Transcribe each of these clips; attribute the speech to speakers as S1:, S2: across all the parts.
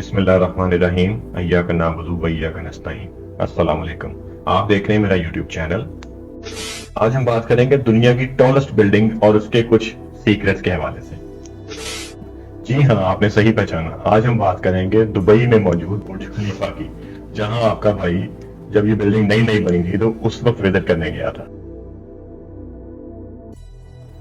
S1: बिस्मिल्लाहिर्रहमानिर्रहीम इय्याका नअबुदु व इय्याका नस्तईन। अस्सलाम वालेकुम। आप देख रहे हैं मेरा यूट्यूब चैनल। आज हम बात करेंगे दुनिया की टॉलेस्ट बिल्डिंग और उसके कुछ सीक्रेट्स के हवाले से। जी हाँ, आपने सही पहचाना। आज हम बात करेंगे दुबई में मौजूद बुर्ज खलीफा की, जहां आपका भाई जब ये बिल्डिंग नई नई बनी थी तो उस वक्त विजिट करने गया था।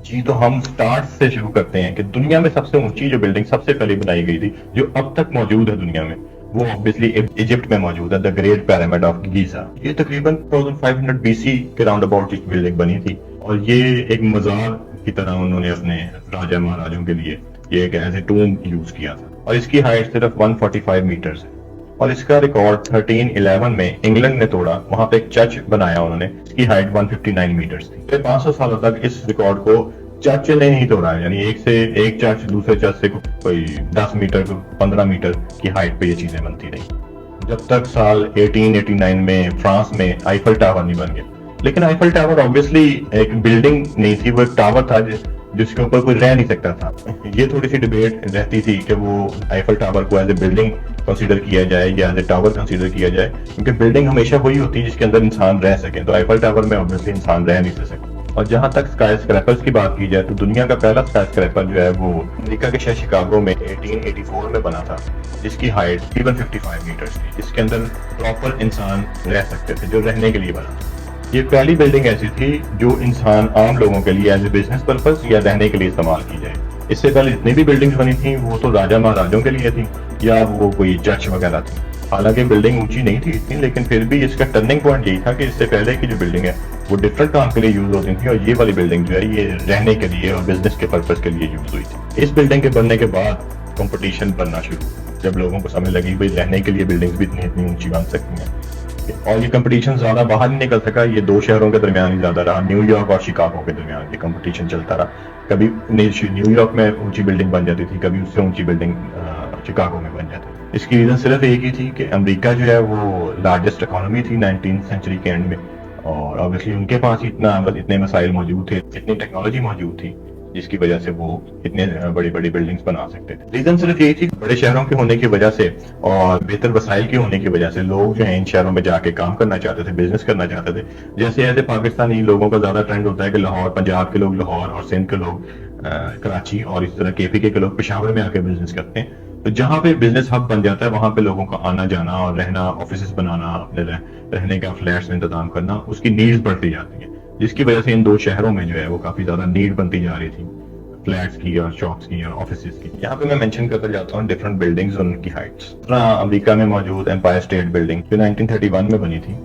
S1: जी, तो हम स्टार्ट से शुरू करते हैं कि दुनिया में सबसे ऊंची जो बिल्डिंग सबसे पहले बनाई गई थी, जो अब तक मौजूद है दुनिया में, वो ऑब्वियसली इजिप्ट में मौजूद है, the great pyramid of Giza. ये तकरीबन 1500 बीसी के राउंड अबाउट इस बिल्डिंग बनी थी और ये एक मजार की तरह उन्होंने अपने राजा महाराजों के लिए ये एक एज ए टूम यूज किया था और इसकी हाइट सिर्फ 145 मीटर्स है। और इसका रिकॉर्ड 1311 में इंग्लैंड ने तोड़ा। वहां पे एक चर्च बनाया उन्होंने, इसकी हाइट 159 मीटर्स थी। 500 सालों तक इस रिकॉर्ड को चर्च ने नहीं तोड़ा, यानी एक चर्च दूसरे चर्च से कोई 10 मीटर 15 मीटर की हाइट पे ये चीजें बनती रही, जब तक साल 1889 में फ्रांस में आईफल टावर नहीं बन गया। लेकिन आईफल टावर ऑब्वियसली एक बिल्डिंग नहीं थी, वो एक टावर था जिसके ऊपर कोई रह नहीं सकता था। ये थोड़ी सी डिबेट रहती थी कि वो आईफल टावर को एज ए बिल्डिंग कंसीडर किया जाए या एज ए टावर कंसीडर किया जाए, क्योंकि बिल्डिंग हमेशा वही होती है जिसके अंदर इंसान रह सके। तो आईफल टावर में ऑब्वियसली इंसान रह नहीं सकता। और जहां तक स्काई स्क्रैपर्स की बात की जाए तो दुनिया का पहला स्काई स्क्रैपर जो है वो अमेरिका के शहर शिकागो में 1884 में बना था, जिसकी हाइट 355 मीटर्स थी, जिसके अंदर प्रॉपर इंसान रह सकते थे, जो रहने के लिए बना था। ये पहली बिल्डिंग ऐसी थी जो इंसान आम लोगों के लिए एज ए बिजनेस पर्पस या रहने के लिए इस्तेमाल की जाए। इससे पहले जितनी भी बिल्डिंग्स बनी थी वो तो राजा महाराजों के लिए थी या वो कोई चर्च वगैरह थी। हालांकि बिल्डिंग ऊंची नहीं थी इतनी, लेकिन फिर भी इसका टर्निंग पॉइंट यही था कि इससे पहले की जो बिल्डिंग है वो डिफरेंट काम के लिए यूज होती थी और ये वाली बिल्डिंग जो है ये रहने के लिए और बिजनेस के पर्पस के लिए यूज हुई थी। इस बिल्डिंग के बनने के बाद कंपटीशन बनना शुरू, जब लोगों को समझ लगी भाई रहने के लिए बिल्डिंग्स भी इतनी ऊंची बन सकती हैं। और ये कंपटीशन ज्यादा बाहर नहीं निकल सका, ये दो शहरों के दरमियान ही ज्यादा रहा, न्यूयॉर्क और शिकागो के दरमियान ये कंपटीशन चलता रहा। कभी न्यूयॉर्क में ऊंची बिल्डिंग बन जाती थी, कभी उससे ऊंची बिल्डिंग शिकागो में बन जाती थी। इसकी रीजन सिर्फ एक ही थी कि अमेरिका जो है वो लार्जेस्ट इकोनॉमी थी 19th सेंचुरी के एंड में, और ऑब्वियसली उनके पास इतने मसाइल मौजूद थे, इतनी टेक्नोलॉजी मौजूद थी, जिसकी वजह से वो इतने बड़ी बड़ी बिल्डिंग्स बना सकते थे। रीजन सिर्फ यही थी, बड़े शहरों के होने की वजह से और बेहतर वसाइल के होने की वजह से लोग जो है इन शहरों में जाके काम करना चाहते थे, बिजनेस करना चाहते थे। जैसे ऐसे पाकिस्तानी लोगों का ज्यादा ट्रेंड होता है कि लाहौर, पंजाब के लोग लाहौर और सिंध के लोग कराची और इस तरह KPK के लोग पेशावर में आके बिजनेस करते हैं। तो जहाँ पे बिजनेस हब बन जाता है वहां पे लोगों का आना जाना और रहना, ऑफिस बनाना, अपने रहने का फ्लैट्स में इंतजाम करना, उसकी नीड्स बढ़ती जाती है, जिसकी वजह से इन दो शहरों में जो है वो काफी ज्यादा नीड बनती जा रही थी फ्लैट्स की और शॉप्स की और ऑफिसेज की। यहाँ पे मैं मेंशन करते जाता हूँ डिफरेंट बिल्डिंग्स और उनकी हाइट्स। अमेरिका में मौजूद एम्पायर स्टेट बिल्डिंग जो 1931 में बनी थी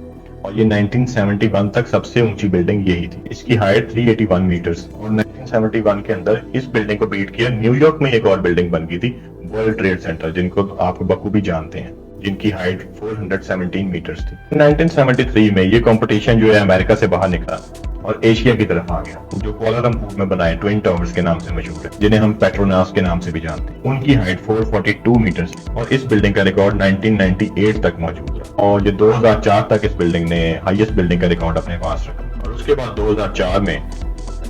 S1: और ये 1971 तक सबसे ऊंची बिल्डिंग यही थी। इसकी हाइट 381 मीटर्स। और 1971 के अंदर इस बिल्डिंग को बीट किया न्यूयॉर्क में एक और बिल्डिंग बन गई थी, वर्ल्ड ट्रेड सेंटर, जिनको आप बखूबी जानते हैं, जिनकी हाइट 417 मीटर्स थी। 1973 में ये कंपटीशन जो है अमेरिका से बाहर निकला और एशिया की तरफ आ गया, जो कोलालमपुर में बनाए ट्विन टावर्स के नाम से मशहूर है, जिन्हें हम पेट्रोनास के नाम से भी जानते हैं। उनकी हाइट 442 मीटर्स और इस बिल्डिंग का रिकॉर्ड 1998 तक मौजूद है और ये 2004 तक इस बिल्डिंग ने हाईएस्ट बिल्डिंग का रिकॉर्ड अपने पास रखा। और उसके बाद 2004 में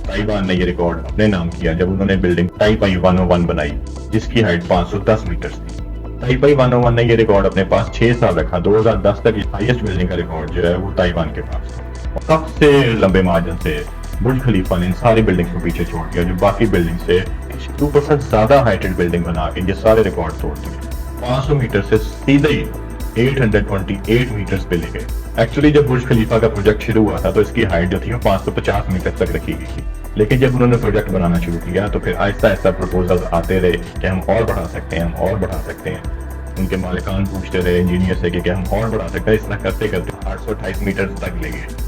S1: ताइवान ने ये रिकॉर्ड अपने नाम किया जब उन्होंने बिल्डिंग ताइपाई 101 बनाई, जिसकी हाइट 510 मीटर्स थी। ताइपाई 101 ने ये रिकॉर्ड अपने पास 6 साल रखा। 2010 तक हाईएस्ट बिल्डिंग का रिकॉर्ड जो है वो ताइवान के पास। सबसे लंबे मार्जिन से बुर्ज खलीफा ने इन सारी बिल्डिंग्स को पीछे छोड़ दिया, जो बाकी बिल्डिंग से 2% ज्यादा हाइटेड बिल्डिंग बना के ये सारे रिकॉर्ड तोड़ दिए। 500 मीटर से सीधे ही 828 मीटर्स पे ले गए। एक्चुअली जब बुर्ज खलीफा का प्रोजेक्ट शुरू हुआ था तो इसकी हाइट जो थी वो 550 मीटर तक रखी गई थी, लेकिन जब उन्होंने प्रोजेक्ट बनाना शुरू किया तो फिर आहिस्ता आहिस्ता प्रपोजल आते रहे कि हम और बढ़ा सकते हैं, हम और बढ़ा सकते हैं। उनके मालिकान पूछते रहे इंजीनियर से कि हम और बढ़ा सकते हैं। इस तरह करते करते 828 मीटर तक ले गए।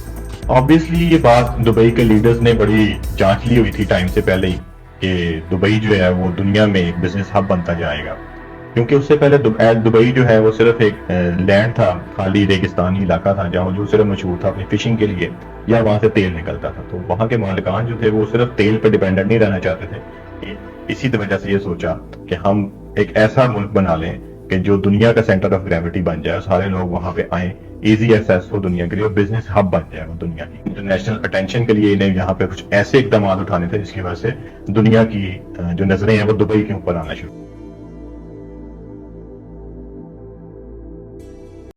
S1: ऑब्वियसली ये बात दुबई के लीडर्स ने बड़ी जांच ली हुई थी टाइम से पहले ही कि दुबई जो है वो दुनिया में एक बिजनेस हब बनता जाएगा, क्योंकि उससे पहले दुबई जो है वो सिर्फ एक लैंड था, खाली रेगिस्तानी इलाका था जहाँ जो सिर्फ मशहूर था अपनी फिशिंग के लिए या वहां से तेल निकलता था। तो वहां के मालिकान जो थे वो सिर्फ तेल पर डिपेंडेंट नहीं रहना चाहते थे। इसी वजह से ये सोचा कि हम एक ऐसा मुल्क बना लें कि जो दुनिया का सेंटर ऑफ ग्रेविटी बन जाए, सारे लोग वहां पे आए, इजी एक्सेस हो दुनिया के लिए और बिजनेस हब बन जाए वो दुनिया की। इंटरनेशनल अटेंशन के लिए इन्हें यहाँ पे कुछ ऐसे इकदाम उठाने थे जिसकी वजह से दुनिया की जो नजरें हैं वो दुबई के ऊपर आना शुरू।